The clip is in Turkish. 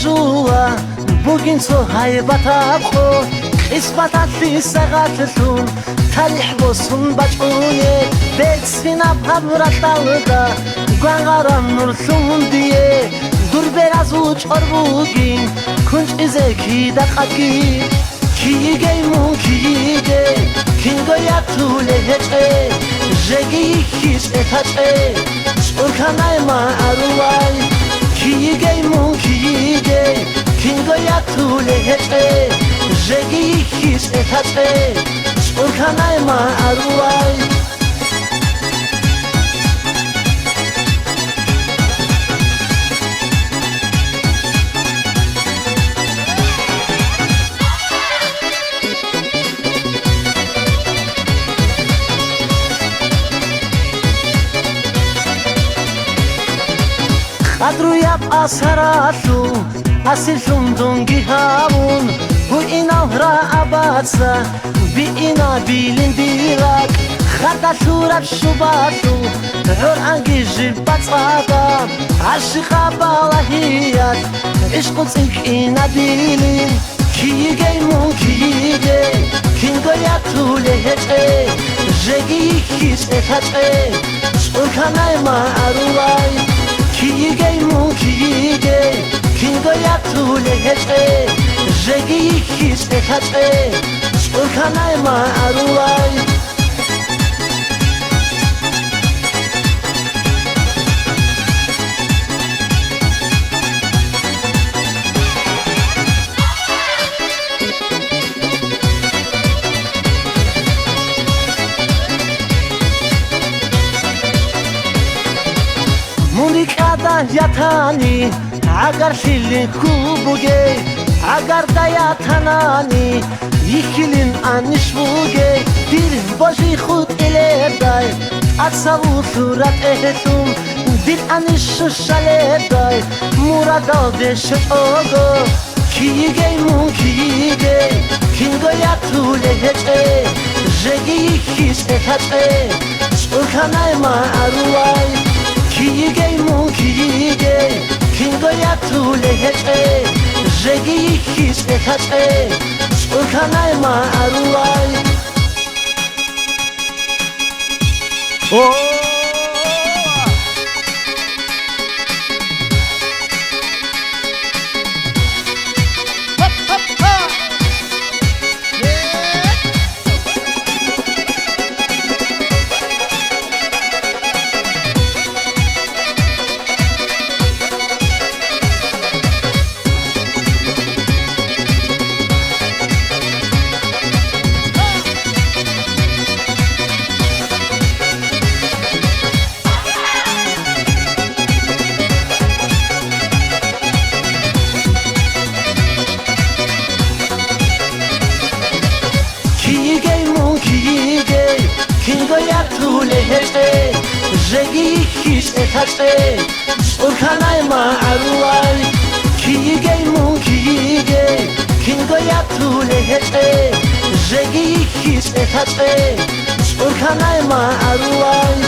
Yeshua bugün so haybata ko isbatat li sagatun talih bosun bachune betsina pamratalda gangaran nursun diye dur biraz uçar bugün kunç izeki dakaki ki geymun ki gey kingo yatule heche jegi hiç etache urkanay ma arway ki geymun ki gey kingo yatule heche jegi hiç etache urkanay ma arway Adruyap asaratu asilum dungi havun bu inavra abatsa bi ina bilindirak khata surat shubatu hur angiji batsada aşıka balahiyat ishqut ina dilin ki geymun ki gey kingo yatule heche jegi hiç etache urkanay ma arway ki geymun ki gey kingo yatule heche jegi hiç etache urkanay ma arway Murikada yatani agar şilin kubuge agar da yatanani ikilin aniş buge bir boji khut eleday atsavu surat ehtum bir aniş şaleday murada deşet ogo ki geymun ki gey kingo yatule heche jegi hiç etache urkanay ma arway ki geymun ki gey kingo yatule heche jegi hiç etache urkanay ma arway kingo yatule heche jegi hiç etache urkanay ma arway ki geymun ki gey kingo yatule heche jegi hiç etache urkanay ma arway